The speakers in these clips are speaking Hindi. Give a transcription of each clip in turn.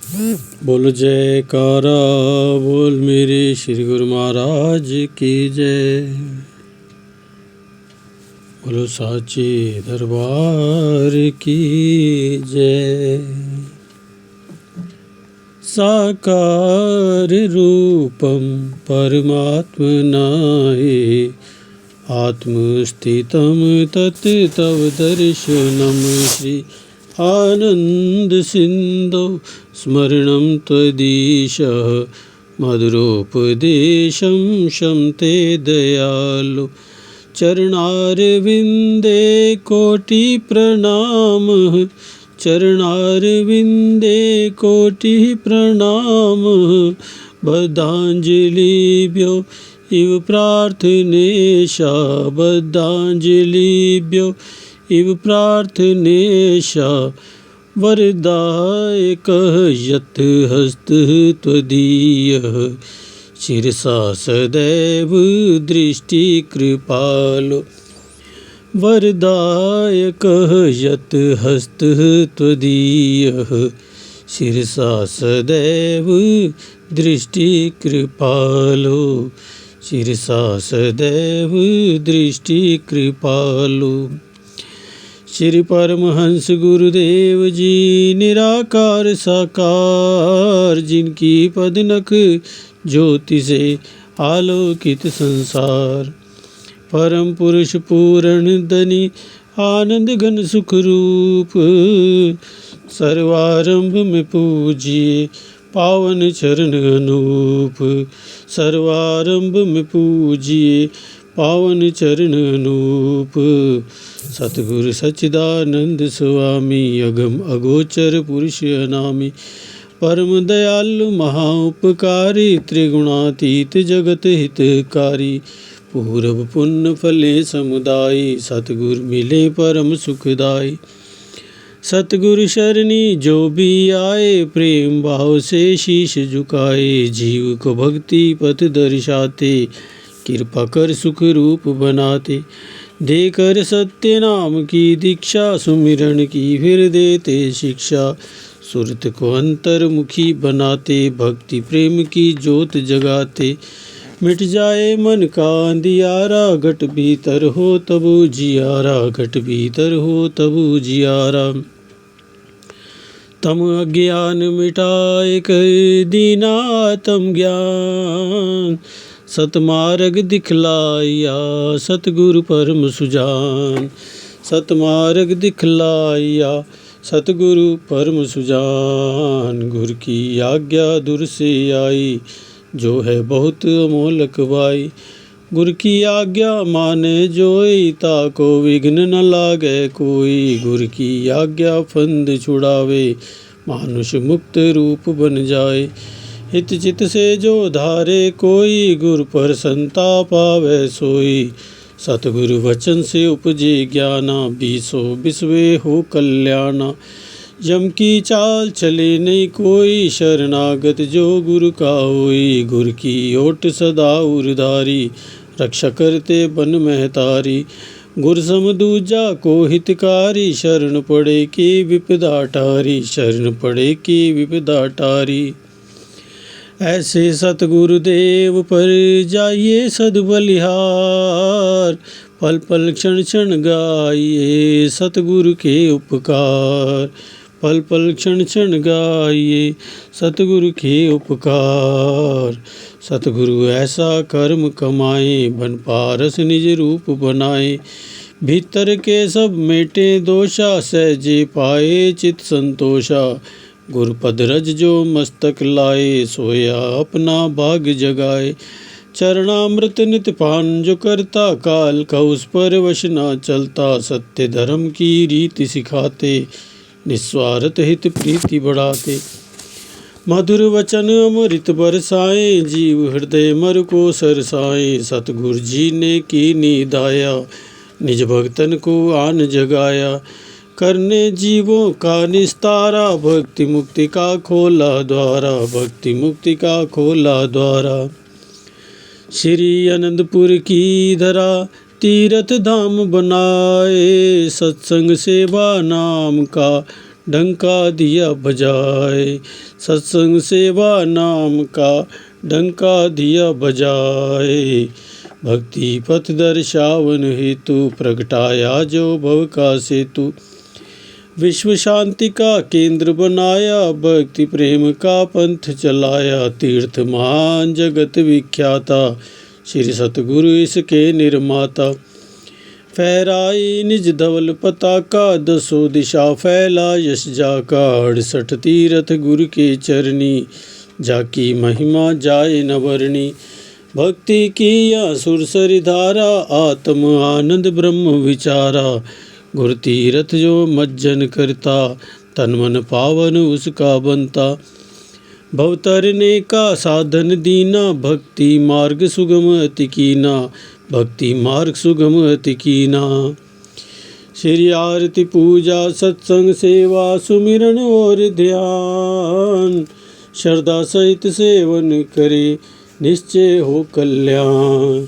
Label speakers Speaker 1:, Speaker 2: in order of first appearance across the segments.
Speaker 1: बोल जयकारा बोल मेरे श्री गुरु महाराज की जय। बोलो साचे दरबार की जय। साकार रूपम परमात्मनाए आत्मस्थितं तत् तव दर्शनं श्री आनंद सिंधो स्मरणं त्वदीशः मधुरोपदेशं शं ते दयालो चरणारविन्दे कोटि प्रणामः चरणारविन्दे कोटि प्रणामः बद्धाञ्जलिभ्यो इव प्रार्थनेशा बद्धाञ्जलिभ्यो इव प्रार्थनेशा वरदायकः यत् हस्तः त्वदीयः शिरसा सदैव दृष्टिकृपालो वरदायकः यत् हस्तः त्वदीयः शिरसा सदैव दृष्टिकृपालो शिरसा सदैव दृष्टिकृपालो। श्री परमहंस गुरुदेव जी निराकार साकार जिनकी पदनख ज्योति से आलोकित संसार परम पुरुष पूर्ण धनी आनंद घन सुख रूप सर्वारंभ में पूजिए पावन चरण अनूप सर्वारंभ में पूजिए पावन चरण अनूप सतगुरु सच्चिदानंद स्वामी अगम अगोचर पुरुष अनामी परम दयालु महाउपकारी त्रिगुणातीत जगत हितकारी पूरब पुण्य फले समुदायी सतगुरु मिले परम सुखदाई। सतगुरु शरणी जो भी आए प्रेम भाव से शीश झुकाए जीव को भक्ति पथ दर्शाते कृपा कर सुख रूप बनाते देकर सत्य नाम की दीक्षा सुमिरन की फिर देते शिक्षा सुरत को अंतर्मुखी बनाते भक्ति प्रेम की ज्योत जगाते मिट जाए मन का अंधियारा घट भीतर हो तबु जियारा घट भीतर हो तबु जियारा तम अज्ञान मिटाए कर दीना तम ज्ञान सतमार्ग दिखलाया सतगुरु परम सुजान सतमार्ग दिखलाया सतगुरु परम सुजान। गुरु की आज्ञा दूर से आई जो है बहुत अमोलक भाई गुरु की आज्ञा माने जोई ताको विघ्न न लागे कोई गुरु की आज्ञा फंद छुड़ावे मानुष मुक्त रूप बन जाए हित चित से जो धारे कोई गुरु पर संताप पावे सोई सतगुरु वचन से उपजे ज्ञाना बीसो बिसवे हो कल्याणा यम की चाल चले नहीं कोई शरणागत जो गुरु का होई गुरु की ओट सदा उरधारी रक्षा करते बन महतारी गुरु समदूजा को हितकारी शरण पड़े की विपदा टारी शरण पड़े की विपदा टारी। ऐसे सतगुरुदेव पर जाइए सद्बलिहार पल पल क्षण क्षण गाइए सतगुरु के उपकार पल पल क्षण क्षण गाइए सतगुरु के उपकार। सतगुरु ऐसा कर्म कमाए बन पारस निज रूप बनाए भीतर के सब मेटे दोषा सहजे पाए चित संतोषा गुरुपद रज जो मस्तक लाए सोया अपना भाग जगाए चरणामृत नित पान जो करता काल का उस पर वश ना चलता सत्य धर्म की रीति सिखाते निस्वार्थ हित प्रीति बढ़ाते मधुर वचन अमृत बरसाए जीव हृदय मर को सरसाए सतगुरु जी ने की निदाया निज भक्तन को आन जगाया करने जीवों का निस्तारा भक्ति मुक्ति का खोला द्वारा भक्ति मुक्ति का खोला द्वारा। श्री आनंदपुर की धरा तीर्थ धाम बनाए सत्संग सेवा नाम का डंका दिया बजाए, सत्संग सेवा नाम का डंका दिया बजाए। भक्ति पथ दर्शावन हेतु प्रगटाया जो भव का सेतु। विश्व शांति का केंद्र बनाया, भक्ति प्रेम का पंथ चलाया। तीर्थ महान जगत विख्याता, श्री सतगुरु इसके निर्माता। फहराई निज धवल पताका, दसों दिशा फैला यश जाका। 68 तीरथ गुरु के चरनी, जाकी महिमा जाए न वर्णी। भक्ति की या सुरसरी धारा, आत्म आनंद ब्रह्म विचारा। गुरु तीरथ जो मज्जन करता, तन मन पावन उसका बनता। भव तरने का साधन दीना, भक्ति मार्ग सुगम अति कीना। भक्ति मार्ग सुगम अति कीना। श्री आरती पूजा सत्संग सेवा सुमिरन और ध्यान। श्रद्धा सहित सेवन करे, निश्चय हो कल्याण।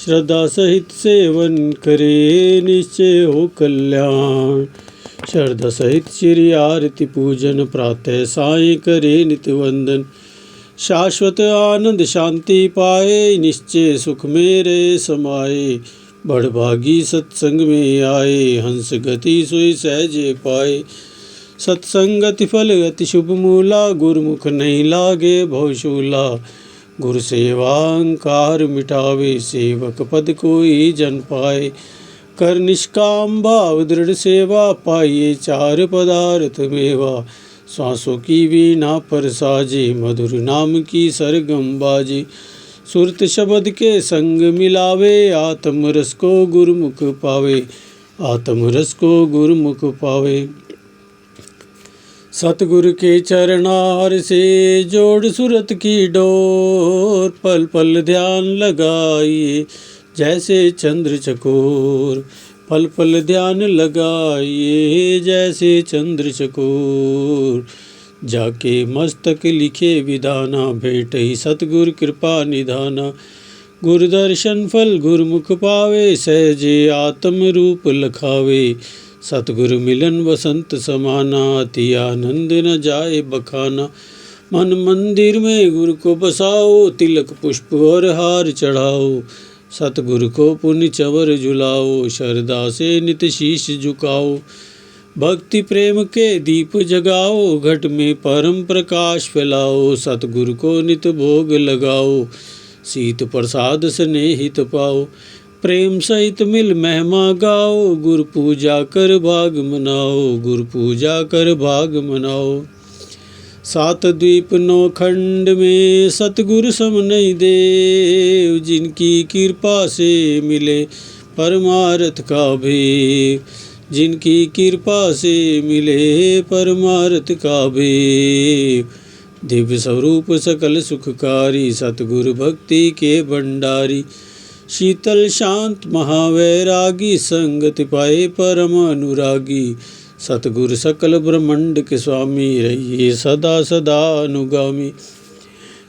Speaker 1: श्रद्धा सहित सेवन करे, निश्चय हो कल्याण। श्रद्धा सहित श्री आरती पूजन, प्रातः साय करे नित्य वंदन। शाश्वत आनंद शांति पाए, निश्चय सुख मेरे समाए। बड़भागी सत्संग में आए, हंस गति सोई सहजे पाए। सत्संगति फल अति शुभ मूला, गुरुमुख नहीं लागे भवशूला। गुरु सेवा अहंकार मिटावे, सेवक पद कोई जन पाए। कर निष्काम भाव दृढ़ सेवा, पाइये चार पदार्थ मेवा। श्वासों की वीणा पर साजे, मधुर नाम की सरगम बाजे। सुरत शब्द के संग मिलावे, आत्म रस को गुरुमुख पावे। आत्म रस को गुरुमुख पावे। सतगुरु के चरणार से जोड़ सुरत की डोर। पल पल ध्यान लगाइए, जैसे चंद्र चकोर। पल पल ध्यान लगाइए, जैसे चंद्र चकोर। जाके मस्तक लिखे विधाना, भेटई सतगुरु कृपा निधाना। गुरु दर्शन फल गुरुमुख पावे, सहजे आत्म रूप लखावे। सतगुरु मिलन वसंत समाना, अति आनंद न जाए बखाना। मन मंदिर में गुरु को बसाओ, तिलक पुष्प और हार चढ़ाओ। सतगुरु को पुण्य चवर झुलाओ, श्रद्धा से नित शीश झुकाओ। भक्ति प्रेम के दीप जगाओ, घट में परम प्रकाश फैलाओ। सतगुरु को नित भोग लगाओ, शीत प्रसाद स्नेहित पाओ। प्रेम सहित मिल महिमा गाओ, गुरु पूजा कर भाग मनाओ। गुरु पूजा कर भाग मनाओ। सात द्वीप नौ खंड में सतगुरु सम नहीं देव, जिनकी कृपा से मिले परमार्थ का भेद। जिनकी कृपा से मिले परमार्थ का भेद। दिव्य स्वरूप सकल सुखकारी, सतगुरु भक्ति के भंडारी। शीतल शांत महावैरागी, संगति पाए परम अनुरागी। सतगुरु सकल ब्रह्मांड के स्वामी, रहिए सदा सदा अनुगामी।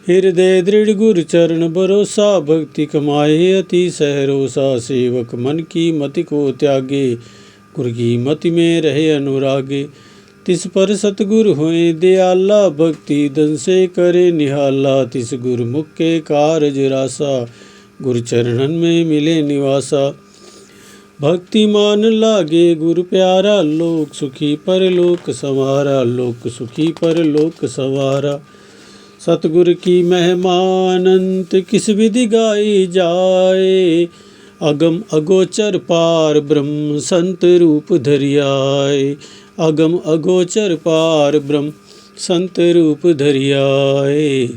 Speaker 1: हृदय दृढ़ गुरु चरण भरोसा, भक्ति कमाए अति सहरोसा। सेवक मन की मति को त्यागे, गुरु की मति में रहे अनुरागे। तिस पर सतगुरु होए दयाला, भक्ति धन से करे निहाला। तिस गुरु मुख के कारज रासा, गुरु चरणन में मिले निवासा। भक्ति मान लागे गुरु प्यारा, लोक सुखी परलोक संवारा। लोक सुखी परलोक संवारा। सतगुरु की महिमा अनंत, किस विधि गाई जाए। अगम अगोचर पार ब्रह्म, संत रूप धरियाए। अगम अगोचर पार ब्रह्म, संत रूप धरियाए।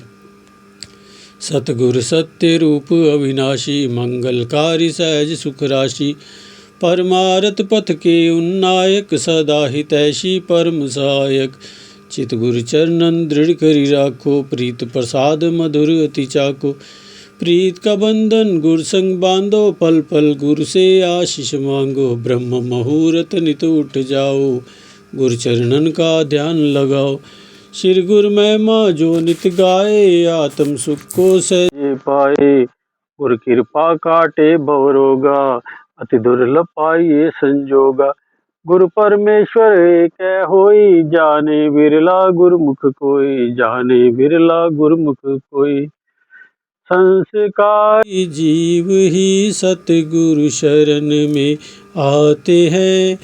Speaker 1: सतगुरु सत्य रूप अविनाशी, मंगलकारी सहज सुख राशि। परमारथ पथ के उन्नायक, सदा हितैषी परम सहायक। चित गुरु चरणन दृढ़ करी राखो, प्रीत प्रसाद मधुर अति चाको। प्रीत का बंधन गुरु संग बांधो, पल पल गुरु से आशीष मांगो। ब्रह्म मुहूर्त नित उठ जाओ, गुरु चरणन का ध्यान लगाओ। श्री गुरु महिमा जो नित गाए, आत्म सुख को सहजे पाए। गुरु कृपा काटे भवरोगा, अति दुर्लभ पाइये संजोगा। गुरु परमेश्वर एक होई, जाने बिरला गुरुमुख कोई, जाने बिरला गुरुमुख कोई। संस्कार जीव ही सतगुरु शरण में आते हैं,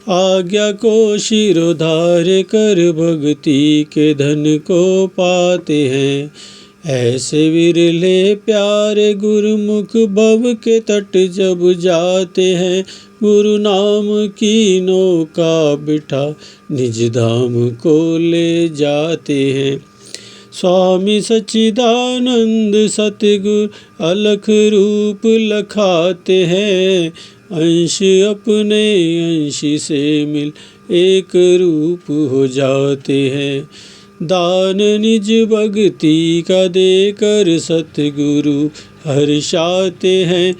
Speaker 1: आज्ञा को शिरोधार्य कर भक्ति के धन को पाते हैं। ऐसे विरले प्यारे गुरुमुख भव के तट जब जाते हैं, गुरु नाम की नौका बिठा निज धाम को ले जाते हैं। स्वामी सच्चिदानंद सतगुरु अलख रूप लखाते हैं, अंश अपने अंश से मिल एक रूप हो जाते हैं। दान निज भक्ति का देकर सतगुरु हर्षाते हैं,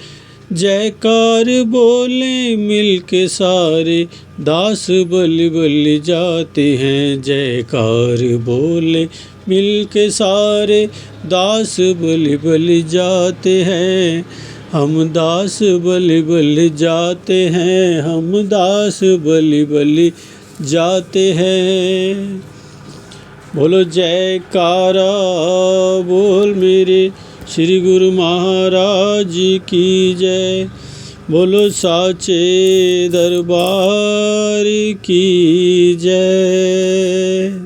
Speaker 1: जयकार बोले मिल के सारे दास बल बल जाते हैं। जयकार बोले मिल के सारे दास बल बल जाते हैं। हम दास बल बल जाते हैं, हम दास बल बल जाते हैं। बोलो जयकारा बोल मेरे श्री गुरु महाराज की जय। बोलो साचे दरबार की जय।